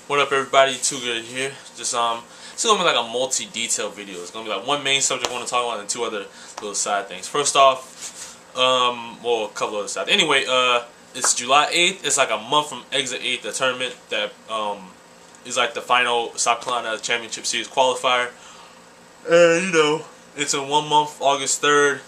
What up, everybody? Too Good here. It's gonna be like a multi-detail video. It's gonna be like one main subject I want to talk about and two other little side things. First off, well, a couple other sides. Anyway, it's July 8th. It's like a month from Exit 8, the tournament that is like the final South Carolina Championship Series qualifier. And you know, it's in 1 month, August 3rd.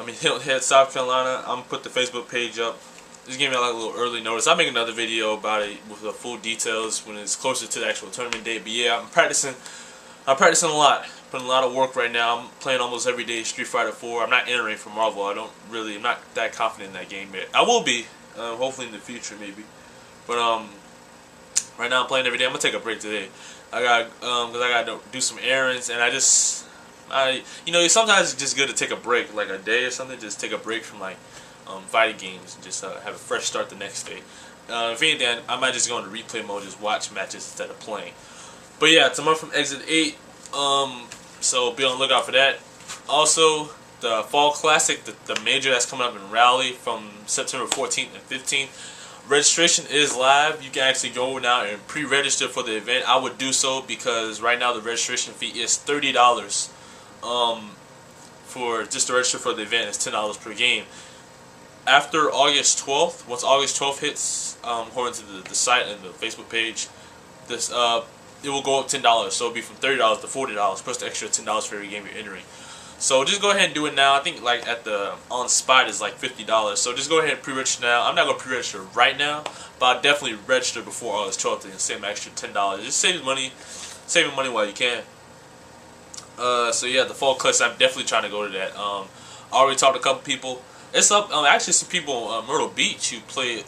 I'm in Hilton Head, South Carolina. I'm gonna put the Facebook page up. Just give me like a little early notice. I'll make another video about it with the full details when it's closer to the actual tournament date. But yeah, I'm practicing a lot. Putting a lot of work right now. I'm playing almost every day Street Fighter 4. I'm not entering for Marvel. I'm not that confident in that game yet. I will be, hopefully in the future maybe. But right now I'm playing every day. I'm gonna take a break today. Because I gotta do some errands, and you know, sometimes it's just good to take a break, like a day or something. Just take a break from like fighting games and just have a fresh start the next day. If anything, I might just go into replay mode, just watch matches instead of playing. But yeah, it's a month from Exit 8, so be on the lookout for that. Also, the Fall Classic, the major that's coming up in Raleigh from September 14th and 15th. Registration is live. You can actually go now and pre-register for the event. I would do so because right now the registration fee is $30. For just to register for the event, it's $10 per game. After August 12th, once August 12th hits, according to the site and the Facebook page, this it will go up $10. So it'll be from $30 to $40 plus the extra $10 for every game you're entering. So just go ahead and do it now. I think like at the on spot is like $50. So just go ahead and pre-register now. I'm not gonna pre-register right now, but I'll definitely register before August 12th and save an extra $10. Just saving money while you can. So yeah, the Fall Classic, I'm definitely trying to go to that. I already talked to a couple people. It's up. I actually see people on Myrtle Beach who play it.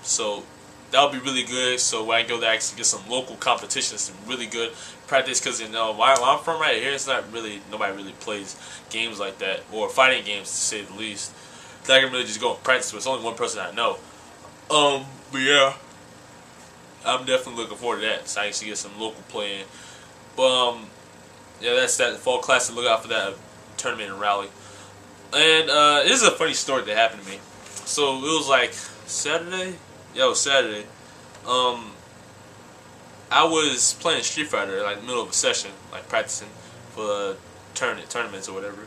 So that would be really good. So when I go there, I actually get some local competition, some really good practice. Because you know, where I'm from right here, it's not really nobody really plays games like that or fighting games to say the least. That I can really just go and practice with. It's only one person I know. But yeah, I'm definitely looking forward to that. So I actually get some local playing. But yeah, that's that Fall Classic. Look out for that tournament in Raleigh. And this is a funny story that happened to me. So it was like Saturday. Yeah, it was Saturday. I was playing Street Fighter like in the middle of a session, like practicing for tournaments or whatever.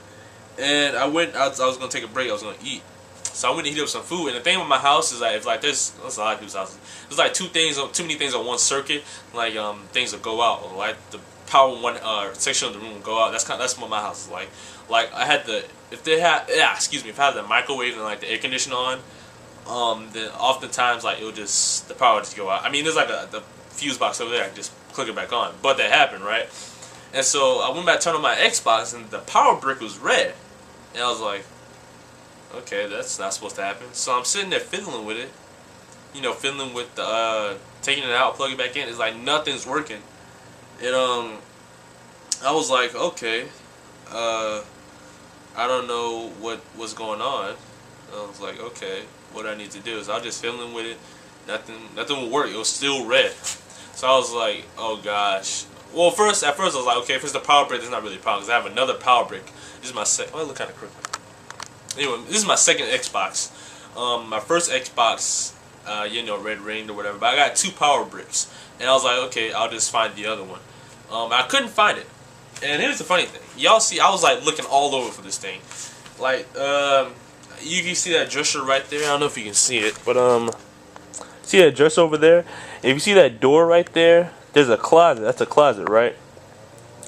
And I was gonna take a break. I was gonna eat. So I went to heat up some food. And the thing with my house is like, if like there's a lot of people's houses. There's like too many things on one circuit. Like things will go out, or like the power one section of the room will go out. That's what my house is like. Like I had if I had the microwave and like the air conditioner on, then oftentimes like the power would just go out. I mean, there's like the fuse box over there. I can just click it back on. But that happened, right? And so I went back, turned on my Xbox, and the power brick was red. And I was like, okay, that's not supposed to happen. So I'm sitting there fiddling with it. You know, fiddling with the taking it out, plugging it back in. It's like nothing's working. And I was like, okay, I don't know what's going on. I was like, okay, what I need to do is I was just fiddling with it. Nothing would work. It was still red. So I was like, oh gosh. Well, at first I was like, okay, if it's the power brick, that's not really a problem because I have another power brick. This is my second. Oh, I look kind of crooked. Anyway, this is my second Xbox. My first Xbox, you know, red ringed or whatever. But I got two power bricks, and I was like, okay, I'll just find the other one. I couldn't find it. And here's the funny thing. Y'all see, I was like looking all over for this thing. Like, you can see that dresser right there. I don't know if you can see it, but see that dresser over there? If you see that door right there, there's a closet. That's a closet, right?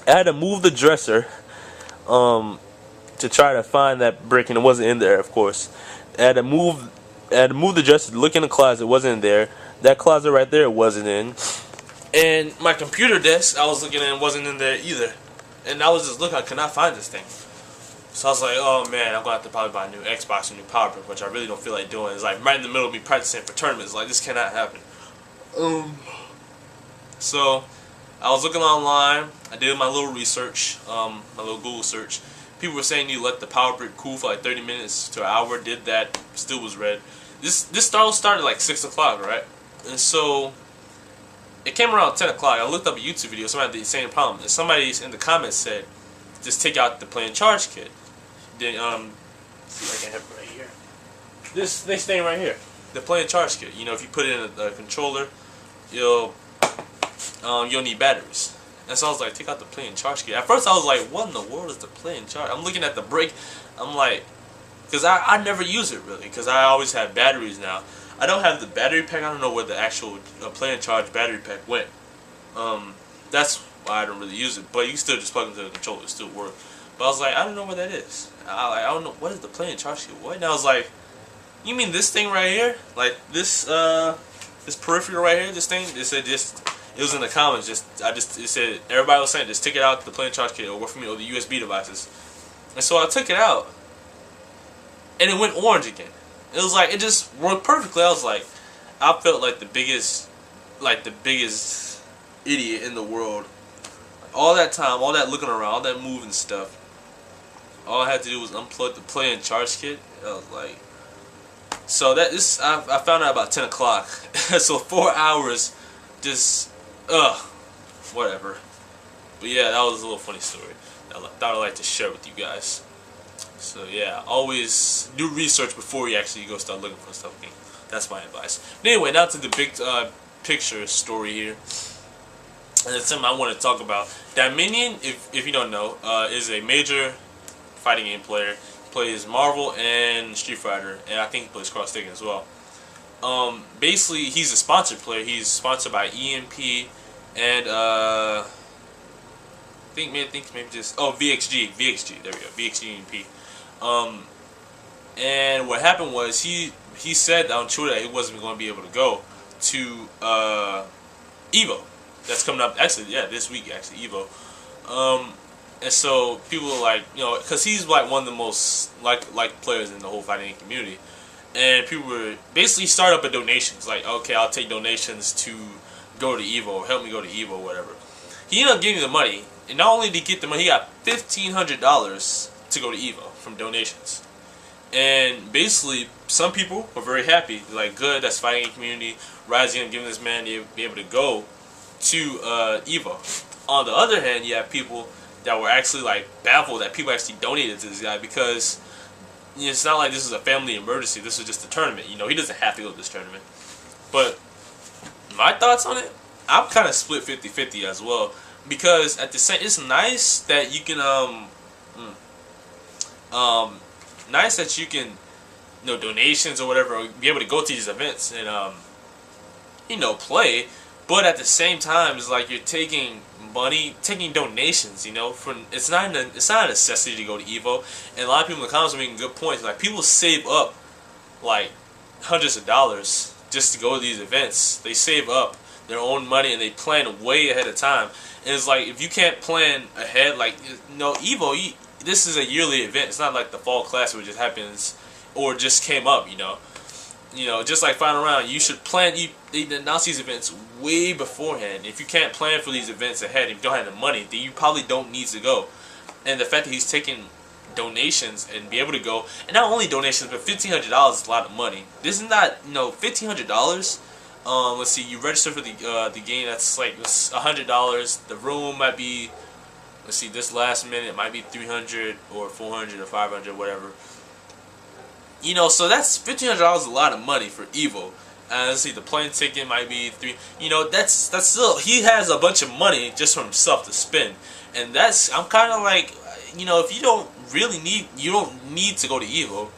I had to move the dresser to try to find that brick, and it wasn't in there, of course. I had to move the dresser to look in the closet. It wasn't in there. That closet right there wasn't in. And my computer desk, I was looking at, wasn't in there either. And I was just looking, I could not find this thing. So I was like, oh man, I'm going to have to probably buy a new Xbox, a new power brick, which I really don't feel like doing. It's like right in the middle of me practicing for tournaments. Like, this cannot happen. So I was looking online. I did my little research, my little Google search. People were saying you let the power brick cool for like 30 minutes to an hour. Did that, still was red. This started like 6 o'clock, right? And so it came around 10 o'clock. I looked up a YouTube video. Somebody had the same problem. And somebody in the comments said, just take out the plain charge kit. Then, see, I can have it right here. This thing right here, the plain charge kit. You know, if you put it in a controller, you'll you don't need batteries. And so I was like, take out the play and charge kit. At first I was like, what in the world is the play and charge? I'm looking at the brick. I'm like, because I never use it really, because I always have batteries now. I don't have the battery pack. I don't know where the actual play and charge battery pack went. That's why I don't really use it. But you can still just plug into the controller, it still work. But I was like, I don't know what that is. I don't know, what is the play and charge kit? What? And I was like, you mean this thing right here? Like this this peripheral right here, this thing? It said it was in the comments, it said, everybody was saying, just take it out, the play and charge kit, or work for me, or the USB devices. And so I took it out, and it went orange again. It was like, it just worked perfectly. I was like, I felt like the biggest idiot in the world. All that time, all that looking around, all that moving stuff, all I had to do was unplug the play and charge kit. I was like, so I found out about 10 o'clock. So 4 hours, just, whatever. But yeah, that was a little funny story that I thought I'd like to share with you guys. So yeah, always do research before you actually go start looking for stuff. Okay? That's my advice. But anyway, now to the big picture story here. And it's something I want to talk about. Dieminon, if you don't know, is a major fighting game player. He plays Marvel and Street Fighter, and I think he plays Cross Tekken as well. Basically, he's a sponsored player. He's sponsored by EMP and I think maybe just VXG. There we go, VXG EMP. And what happened was he said on Twitter that he wasn't going to be able to go to EVO. That's coming up actually, yeah, this week actually, EVO. And so people were like, you know, because he's like one of the most liked players in the whole fighting community, and people were basically start up a donations, like, okay, I'll take donations to go to EVO, help me go to EVO, or whatever. He ended up getting the money, and not only did he get the money, he got $1,500 to go to EVO from donations. And basically, some people were very happy, like, good, that's fighting community, rising and giving this man to be able to go to EVO. On the other hand, you have people that were actually like baffled that people actually donated to this guy, because you know, it's not like this is a family emergency. This is just a tournament. You know, he doesn't have to go to this tournament. But my thoughts on it, I'm kind of split 50-50 as well, because at the same, it's nice that you can nice that you can, you know, donations or whatever, be able to go to these events and you know, play. But at the same time, it's like you're taking money, taking donations. You know, it's not a necessity to go to EVO. And a lot of people in the comments are making good points. Like, people save up like hundreds of dollars just to go to these events. They save up their own money and they plan way ahead of time. And it's like, if you can't plan ahead, like, you know, EVO, this is a yearly event. It's not like the fall class where it just happens or just came up. You know, just like final round, you should plan. They announce these events way beforehand. If you can't plan for these events ahead, if you don't have the money, then you probably don't need to go. And the fact that he's taking donations and be able to go, and not only donations, but $1,500 is a lot of money. This is not, you know, $1,500. Let's see, you register for the game. That's like $100. The room might be, let's see, this last minute might be $300 or $400 or $500, whatever. You know, so that's $1,500 is a lot of money for EVO. Let's see, the plane ticket might be $3. You know, that's still, he has a bunch of money just for himself to spend, and that's, I'm kind of like, you know, if you don't need to go to EVO,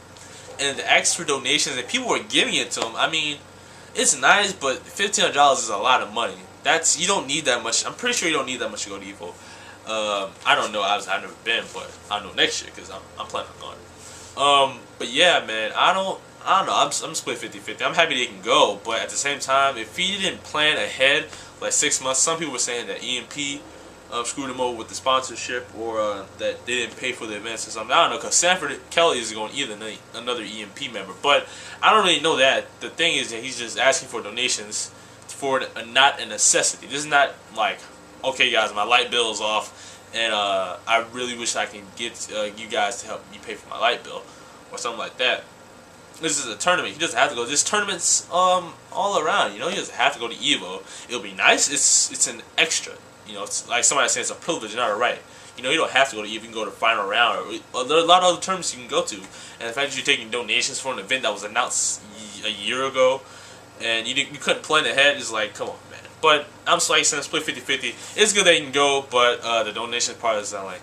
and to ask for donations, and people were giving it to him. I mean, it's nice, but $1,500 is a lot of money. You don't need that much. I'm pretty sure you don't need that much to go to EVO. I don't know. I've never been, but I know next year because I'm planning on going. But yeah, man, I don't know. I'm split 50-50. I'm happy they can go, but at the same time, if he didn't plan ahead, like 6 months, some people were saying that EMP screwed him over with the sponsorship, or that they didn't pay for the events or something. I don't know, because Sanford Kelly is going either another EMP member, but I don't really know that. The thing is that he's just asking for donations for not a necessity. This is not like, okay, guys, my light bill is off, and I really wish I can get you guys to help me pay for my light bill, or something like that. This is a tournament. He doesn't have to go. This tournament's all around. You know, he doesn't have to go to EVO. It'll be nice. It's an extra. You know, it's like somebody saying it's a privilege, not a right. You know, you don't have to go to EVO. You can go to final round. Or there are a lot of other tournaments you can go to. And the fact that you're taking donations for an event that was announced a year ago, and you couldn't plan ahead, is like, come on, man. But I'm like saying split 50-50. It's good that you can go, but the donation part is like,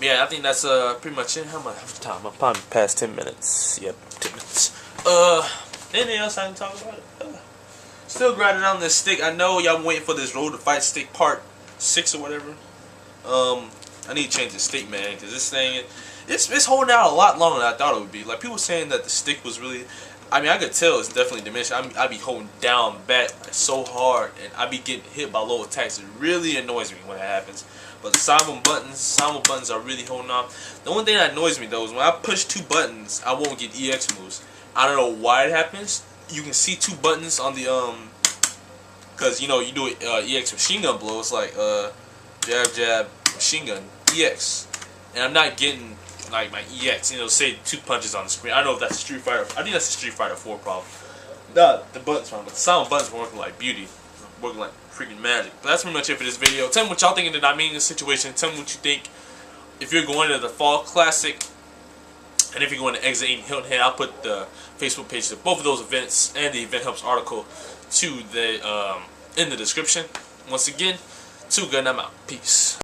yeah, I think that's pretty much it. How much time? I'm probably past 10 minutes. Yep, 10 minutes. Anything else I can talk about? Still grinding on this stick. I know y'all waiting for this Road to Fight stick part 6 or whatever. I need to change the stick, man, because this thing, it's holding out a lot longer than I thought it would be. Like, people saying that the stick was really, I mean, I could tell it's definitely diminished. I be holding down back so hard, and I be getting hit by low attacks. It really annoys me when that happens. But the silent buttons are really holding on. The only thing that annoys me though is when I push 2 buttons, I won't get EX moves. I don't know why it happens. You can see 2 buttons on the because you know you do EX machine gun blow. It's like jab jab machine gun EX, and I'm not getting like my EX. You know, say 2 punches on the screen. I don't know if that's a Street Fighter. I think that's a Street Fighter 4 problem. Nah, the buttons fine, but the silent buttons were working like beauty, working like freaking magic. But that's pretty much it for this video. Tell me what y'all think of the Dieminon situation. Tell me what you think. If you're going to the Fall Classic, and if you're going to Exit in Hilton Head, I'll put the Facebook pages of both of those events and the Event Helps article to the in the description. Once again, too good and I'm out. Peace.